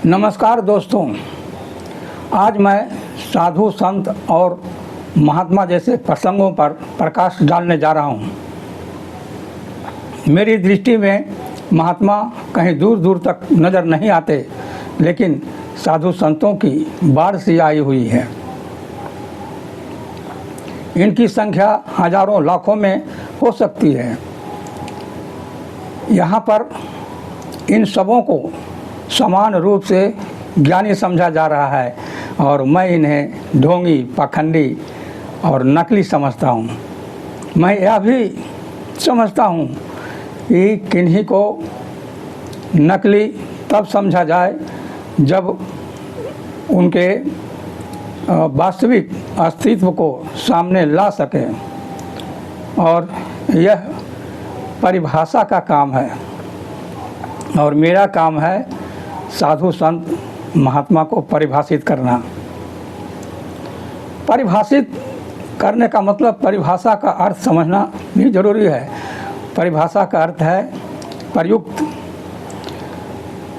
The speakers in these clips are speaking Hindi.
नमस्कार दोस्तों, आज मैं साधु संत और महात्मा जैसे प्रसंगों पर प्रकाश डालने जा रहा हूँ। मेरी दृष्टि में महात्मा कहीं दूर दूर तक नज़र नहीं आते, लेकिन साधु संतों की बाढ़ सी आई हुई है। इनकी संख्या हजारों लाखों में हो सकती है। यहाँ पर इन सबों को समान रूप से ज्ञानी समझा जा रहा है और मैं इन्हें ढोंगी, पाखंडी और नकली समझता हूँ। मैं यह भी समझता हूँ कि किन्हीं को नकली तब समझा जाए जब उनके वास्तविक अस्तित्व को सामने ला सके, और यह परिभाषा का काम है और मेरा काम है साधु संत महात्मा को परिभाषित करना। परिभाषित करने का मतलब परिभाषा का अर्थ समझना भी जरूरी है। परिभाषा का अर्थ है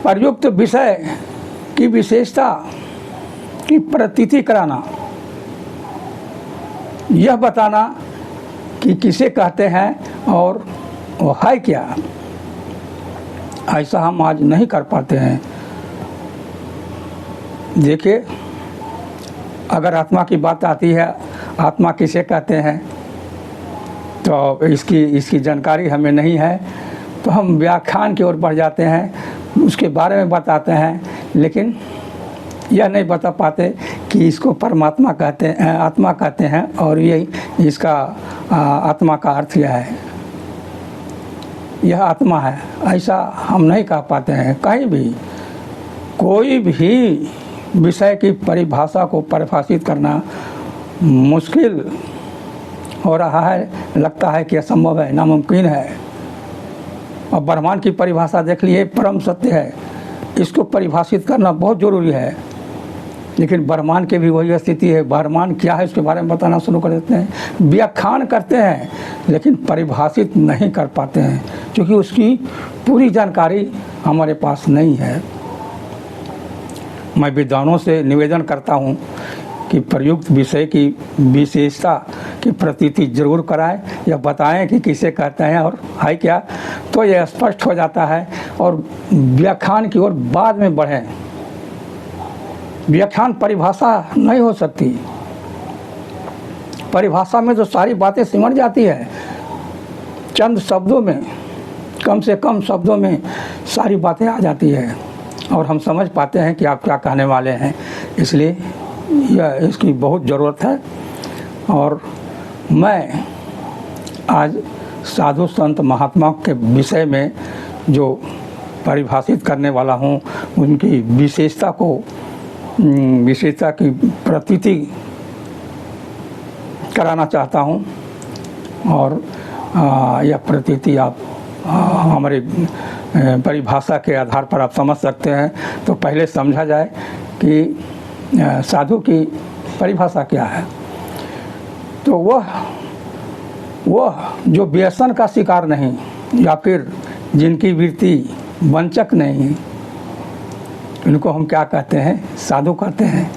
प्रयुक्त विषय की विशेषता की प्रतीति कराना, यह बताना कि किसे कहते हैं और वो है क्या। ऐसा हम आज नहीं कर पाते हैं। देखिए, अगर आत्मा की बात आती है, आत्मा किसे कहते हैं, तो इसकी जानकारी हमें नहीं है, तो हम व्याख्यान की ओर बढ़ जाते हैं, उसके बारे में बताते हैं, लेकिन यह नहीं बता पाते कि इसको परमात्मा कहते हैं, आत्मा कहते हैं, और यही इसका आत्मा का अर्थ यह है, यह आत्मा है। ऐसा हम नहीं कह पाते हैं। कहीं भी कोई भी विषय की परिभाषा को परिभाषित करना मुश्किल हो रहा है, लगता है कि असंभव है, नामुमकिन है। और ब्रह्मांड की परिभाषा देख लिए, परम सत्य है, इसको परिभाषित करना बहुत ज़रूरी है। लेकिन ब्रह्मांड की भी वही स्थिति है। ब्रह्मांड क्या है इसके बारे में बताना शुरू कर देते हैं, व्याख्यान करते हैं, लेकिन परिभाषित नहीं कर पाते हैं, क्योंकि उसकी पूरी जानकारी हमारे पास नहीं है। मैं विद्वानों से निवेदन करता हूँ कि प्रयुक्त विषय की विशेषता की प्रतीति जरूर कराएं, या बताएं कि किसे कहते हैं और है क्या, तो यह स्पष्ट हो जाता है और व्याख्यान की ओर बाद में बढ़ें। व्याख्यान परिभाषा नहीं हो सकती। परिभाषा में तो सारी बातें सिमट जाती है, चंद शब्दों में, कम से कम शब्दों में सारी बातें आ जाती है और हम समझ पाते हैं कि आप क्या कहने वाले हैं। इसलिए यह इसकी बहुत ज़रूरत है। और मैं आज साधु संत महात्मा के विषय में जो परिभाषित करने वाला हूँ, उनकी विशेषता की प्रतीति कराना चाहता हूँ। और यह प्रतीति आप हमारे परिभाषा के आधार पर आप समझ सकते हैं। तो पहले समझा जाए कि साधु की परिभाषा क्या है। तो वह जो व्यसन का शिकार नहीं, या फिर जिनकी वृत्ति वंचक नहीं, इनको हम क्या कहते हैं, साधु कहते हैं।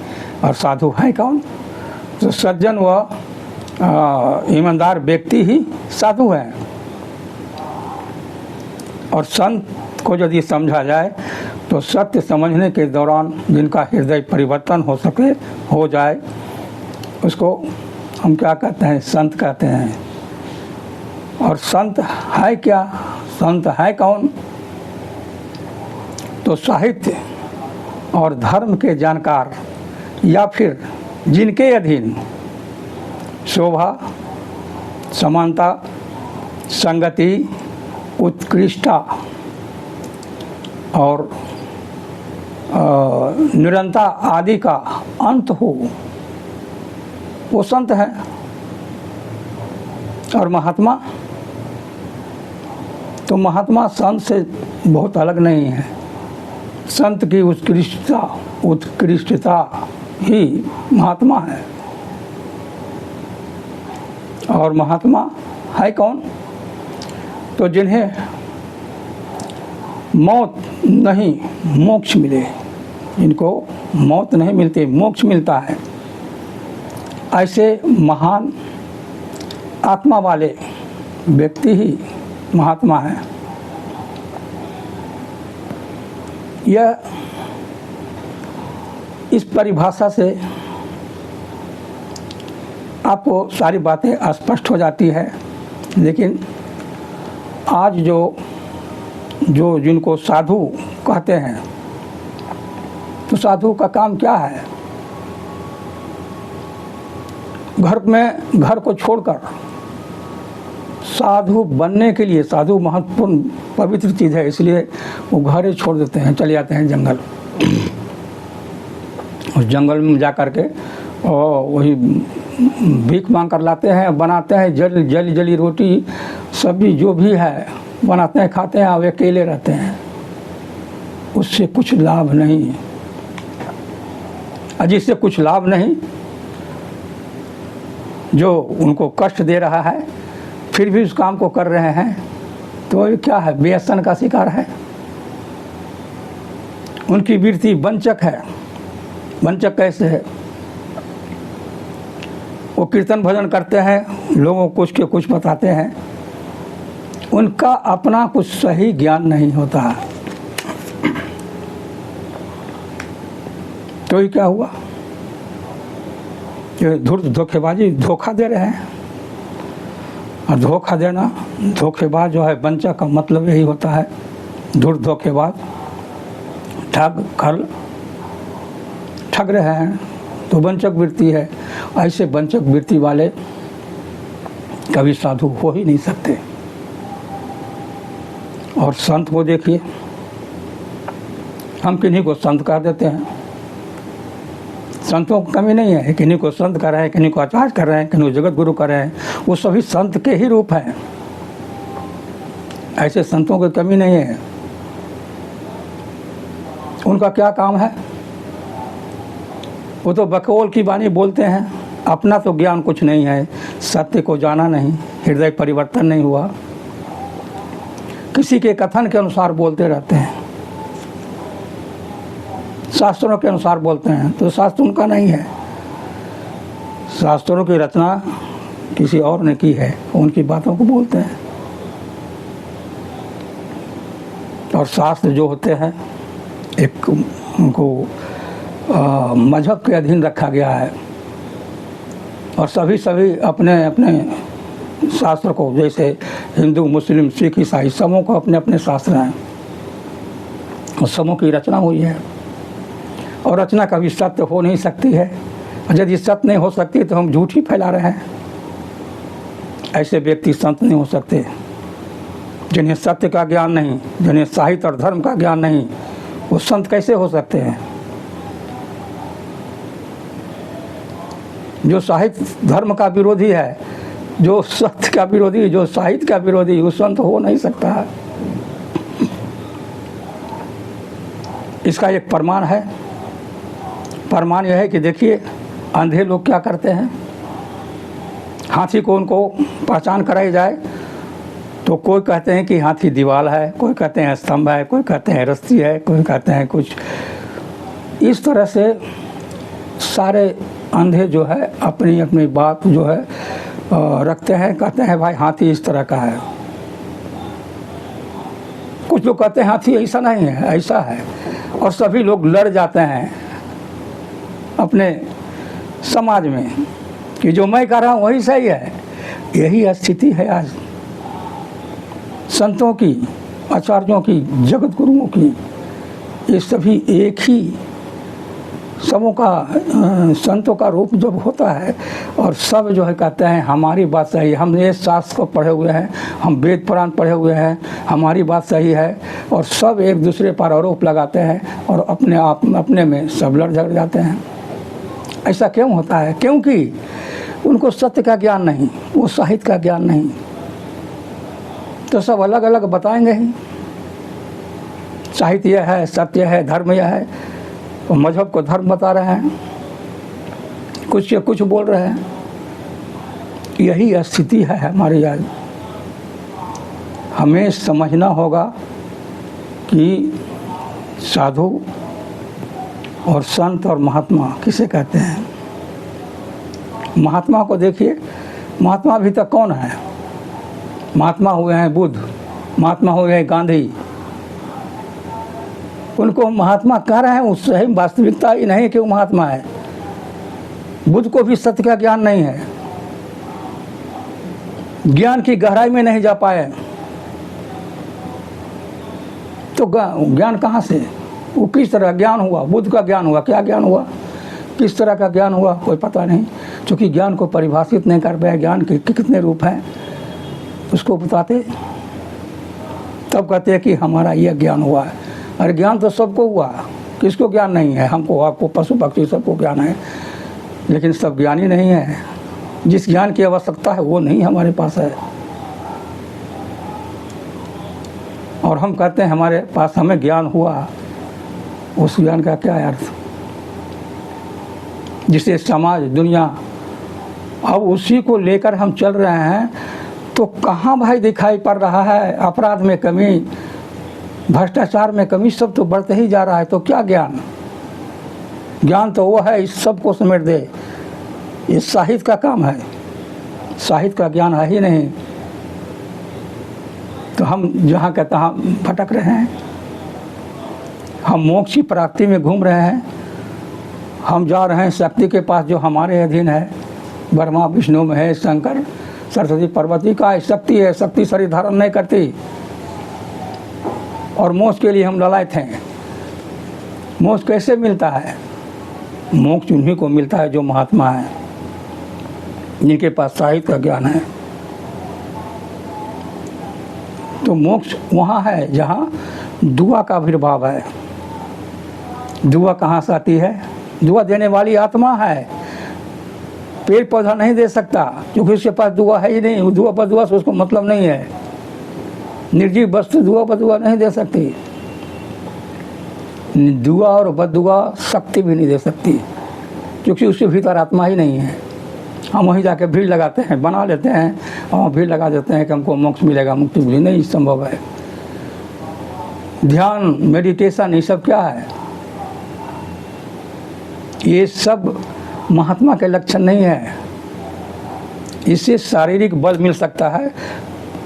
और साधु है कौन? तो सज्जन व ईमानदार व्यक्ति ही साधु हैं। और संत को यदि समझा जाए तो सत्य समझने के दौरान जिनका हृदय परिवर्तन हो जाए, उसको हम क्या कहते हैं, संत कहते हैं। और संत है क्या, संत है कौन? तो साहित्य और धर्म के जानकार, या फिर जिनके अधीन शोभा, समानता, संगति, उत्कृष्टता और निरंतर आदि का अंत हो, वो संत है। और महात्मा, तो महात्मा संत से बहुत अलग नहीं है। संत की उत्कृष्टता ही महात्मा है। और महात्मा है कौन? तो जिन्हें मौत नहीं मोक्ष मिले, इनको मौत नहीं मिलती, मोक्ष मिलता है। ऐसे महान आत्मा वाले व्यक्ति ही महात्मा हैं। यह इस परिभाषा से आपको सारी बातें स्पष्ट हो जाती है। लेकिन आज जो जिनको साधु कहते हैं, तो साधु का काम क्या है? घर को छोड़कर साधु बनने के लिए, साधु महत्वपूर्ण पवित्र चीज़ है, इसलिए वो घर ही छोड़ देते हैं, चले जाते हैं जंगल। उस जंगल में जा कर के और वही भीख मांग कर लाते हैं, बनाते हैं, जली रोटी सब्जी जो भी है बनाते हैं, खाते हैं, वे अकेले रहते हैं। उससे कुछ लाभ नहीं, जिससे कुछ लाभ नहीं, जो उनको कष्ट दे रहा है फिर भी उस काम को कर रहे हैं, तो ये क्या है? व्यसन का शिकार है। उनकी वृत्ति वंचक है। वंचक कैसे है? वो कीर्तन भजन करते हैं, लोगों को कुछ के कुछ बताते हैं, उनका अपना कुछ सही ज्ञान नहीं होता। तो ये क्या हुआ? ये धूर्त धोखेबाजी, धोखा दे रहे हैं। और धोखा देना, धोखेबाज जो है, वंचक का मतलब यही होता है, धूर्त धोखेबाज, ठग खल, ठग रहे हैं, तो वंचक वृत्ति है। ऐसे वंचक वृत्ति वाले कभी साधु हो ही नहीं सकते। और संत को देखिए, हम किन्हीं को संत कर देते हैं। संतों की कमी नहीं है, किन्हीं को संत कर रहे हैं, किन्हीं को आचार्य कर रहे हैं, किन्हीं को जगत गुरु कर रहे हैं, वो सभी संत के ही रूप हैं। ऐसे संतों की कमी नहीं है। उनका क्या काम है? वो तो बकौल की वाणी बोलते हैं, अपना तो ज्ञान कुछ नहीं है, सत्य को जाना नहीं, हृदय परिवर्तन नहीं हुआ, किसी के कथन के अनुसार बोलते रहते हैं, शास्त्रों के अनुसार बोलते हैं, तो शास्त्र उनका नहीं है। शास्त्रों की रचना किसी और ने की है, उनकी बातों को बोलते हैं। और शास्त्र जो होते हैं, एक उनको मजहब के अधीन रखा गया है। और सभी अपने अपने शास्त्र को, जैसे हिंदू, मुस्लिम, सिख, ईसाई, सबों को अपने अपने शास्त्र हैं और सबों की रचना हुई है। और रचना कभी सत्य हो नहीं सकती है। और यदि सत्य नहीं हो सकती तो हम झूठ ही फैला रहे हैं। ऐसे व्यक्ति संत नहीं हो सकते। जिन्हें सत्य का ज्ञान नहीं, जिन्हें साहित्य और धर्म का ज्ञान नहीं, वो संत कैसे हो सकते हैं? जो साहित्य धर्म का विरोधी है, जो सत्य का विरोधी, जो साहित्य का विरोधी, वो संत हो नहीं सकता है। इसका एक प्रमाण है। प्रमाण यह है कि देखिए, अंधे लोग क्या करते हैं। हाथी को उनको पहचान कराई जाए तो कोई कहते हैं कि हाथी दीवाल है, कोई कहते हैं स्तंभ है, कोई कहते हैं रस्सी है, कोई कहते हैं कुछ। इस तरह से सारे अंधे जो है अपनी अपनी बात जो है रखते हैं, कहते हैं भाई हाथी इस तरह का है। कुछ लोग कहते हैं हाथी ऐसा नहीं है, ऐसा है। और सभी लोग लड़ जाते हैं अपने समाज में कि जो मैं कह रहा हूँ वही सही है। यही स्थिति है आज संतों की, आचार्यों की, जगत गुरुओं की। ये सभी एक ही सबों का, संतों का रूप जब होता है और सब जो है कहते हैं हमारी बात सही है, हम ये शास्त्र को पढ़े हुए हैं, हम वेद पुराण पढ़े हुए हैं, हमारी बात सही है। और सब एक दूसरे पर आरोप लगाते हैं और अपने में सब लड़ झगड़ जाते हैं। ऐसा क्यों होता है? क्योंकि उनको सत्य का ज्ञान नहीं, वो साहित्य का ज्ञान नहीं। तो सब अलग अलग बताएंगे ही, साहित्य यह है, सत्य है, धर्म यह है। तो मजहब को धर्म बता रहे हैं, कुछ से कुछ बोल रहे हैं। यही स्थिति है हमारी आज। हमें समझना होगा कि साधु और संत और महात्मा किसे कहते हैं? महात्मा को देखिए, महात्मा अभी तक कौन है? महात्मा हुए हैं बुद्ध, महात्मा हुए हैं गांधी। उनको महात्मा कह रहे हैं, उस सही वास्तविकता ही नहीं कि वो महात्मा है। बुद्ध को भी सत्य का ज्ञान नहीं है, ज्ञान की गहराई में नहीं जा पाए, तो ज्ञान कहाँ से? वो किस तरह ज्ञान हुआ? बुद्ध का ज्ञान हुआ, क्या ज्ञान हुआ, किस तरह का ज्ञान हुआ, कोई पता नहीं। क्योंकि ज्ञान को परिभाषित नहीं कर पाए, ज्ञान के कितने रूप हैं उसको बताते, तब कहते हैं कि हमारा यह ज्ञान हुआ है। अरे ज्ञान तो सबको हुआ, किसको ज्ञान नहीं है? हमको, आपको, पशु पक्षी सबको ज्ञान है, लेकिन सब ज्ञानी नहीं है। जिस ज्ञान की आवश्यकता है वो नहीं हमारे पास है। और हम कहते हैं हमारे पास, हमें ज्ञान हुआ, उस ज्ञान का क्या अर्थ? जिसे समाज, दुनिया, अब उसी को लेकर हम चल रहे हैं, तो कहाँ भाई दिखाई पड़ रहा है अपराध में कमी, भ्रष्टाचार में कमी? सब तो बढ़ते ही जा रहा है। तो क्या ज्ञान? ज्ञान तो वो है इस सब को समेट दे। ये साहित्य का काम है, साहित्य का ज्ञान है ही नहीं। तो हम जहाँ का तहाँ भटक रहे हैं, हम मोक्ष की प्राप्ति में घूम रहे हैं। हम जा रहे हैं शक्ति के पास जो हमारे अधीन है, ब्रह्मा, विष्णु, महेश, शंकर, सरस्वती, पार्वती का शक्ति है। शक्ति शरीर धारण नहीं करती, और मोक्ष के लिए हम ललायत हैं। मोक्ष कैसे मिलता है? मोक्ष उन्हीं को मिलता है जो महात्मा है, जिनके पास साहित्य का ज्ञान है। तो मोक्ष वहाँ है जहाँ दुआ का आविर्भाव है। दुआ कहाँ से आती है? दुआ देने वाली आत्मा है। पेड़ पौधा नहीं दे सकता क्योंकि उसके पास दुआ है ही नहीं। दुआ पर दुआ से उसको मतलब नहीं है। निर्जीव वस्तु दुआ पर दुआ नहीं दे सकती। दुआ और बददुआ शक्ति भी नहीं दे सकती, क्योंकि उसके भीतर आत्मा ही नहीं है। हम वहीं जाके भीड़ लगाते हैं, बना लेते हैं और भीड़ लगा देते हैं कि हमको मोक्ष मिलेगा, मुक्ति मिलेगी। नहीं संभव है। ध्यान, मेडिटेशन, ये सब क्या है? ये सब महात्मा के लक्षण नहीं है। इससे शारीरिक बल मिल सकता है,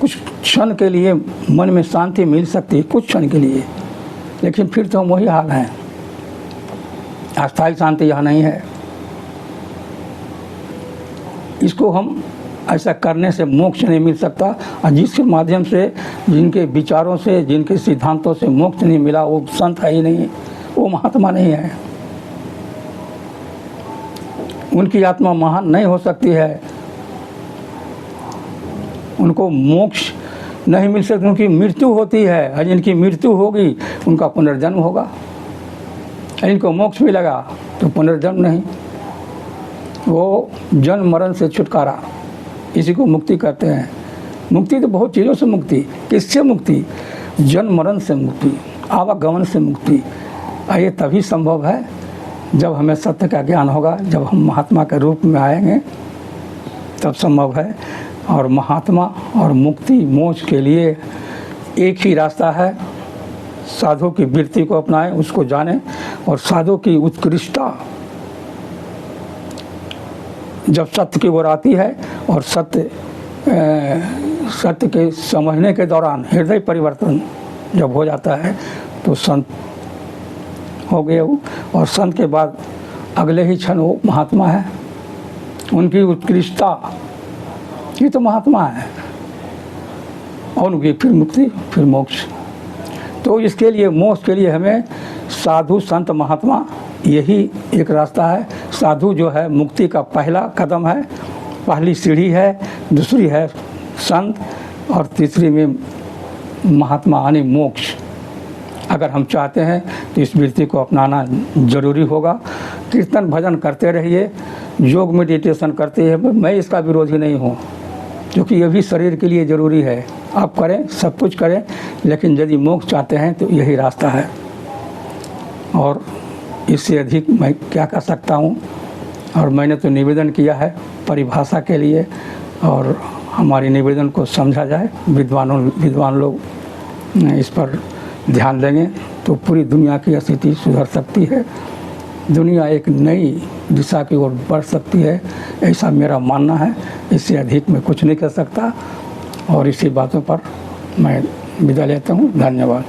कुछ क्षण के लिए मन में शांति मिल सकती है, कुछ क्षण के लिए, लेकिन फिर तो हम वही हाल हैं। अस्थायी शांति यहाँ नहीं है। इसको हम ऐसा करने से मोक्ष नहीं मिल सकता। और जिसके माध्यम से, जिनके विचारों से, जिनके सिद्धांतों से मोक्ष नहीं मिला, वो संत है ही नहीं, वो महात्मा नहीं है। उनकी आत्मा महान नहीं हो सकती है। उनको मोक्ष नहीं मिल सकता, उनकी मृत्यु होती है। और जिनकी मृत्यु होगी उनका पुनर्जन्म होगा। इनको मोक्ष मिलेगा तो पुनर्जन्म नहीं। वो जन्म मरण से छुटकारा, इसी को मुक्ति कहते हैं। मुक्ति तो बहुत चीज़ों से मुक्ति। किससे मुक्ति? जन्म मरण से मुक्ति, आवागमन से मुक्ति। ये तभी संभव है जब हमें सत्य का ज्ञान होगा, जब हम महात्मा के रूप में आएंगे, तब संभव है। और महात्मा और मुक्ति, मोक्ष के लिए एक ही रास्ता है। साधु की वृत्ति को अपनाएं, उसको जानें, और साधु की उत्कृष्टता जब सत्य की ओर आती है, और सत्य के समझने के दौरान हृदय परिवर्तन जब हो जाता है, तो संत हो गए वो। और संत के बाद अगले ही क्षण वो महात्मा है। उनकी उत्कृष्टता, ये तो महात्मा है। और उनकी फिर मुक्ति, फिर मोक्ष। तो इसके लिए, मोक्ष के लिए हमें साधु, संत, महात्मा, यही एक रास्ता है। साधु जो है मुक्ति का पहला कदम है, पहली सीढ़ी है। दूसरी है संत, और तीसरी में महात्मा यानी मोक्ष। अगर हम चाहते हैं तो इस वृत्ति को अपनाना जरूरी होगा। कीर्तन भजन करते रहिए, योग मेडिटेशन करते हैं। मैं इसका विरोधी नहीं हूँ, क्योंकि ये भी शरीर के लिए ज़रूरी है। आप करें, सब कुछ करें, लेकिन यदि मोक्ष चाहते हैं तो यही रास्ता है। और इससे अधिक मैं क्या कर सकता हूँ? और मैंने तो निवेदन किया है परिभाषा के लिए, और हमारी निवेदन को समझा जाए। विद्वान लोग इस पर ध्यान देंगे तो पूरी दुनिया की स्थिति सुधर सकती है। दुनिया एक नई दिशा की ओर बढ़ सकती है, ऐसा मेरा मानना है। इससे अधिक मैं कुछ नहीं कर सकता और इसी बातों पर मैं विदा लेता हूँ। धन्यवाद।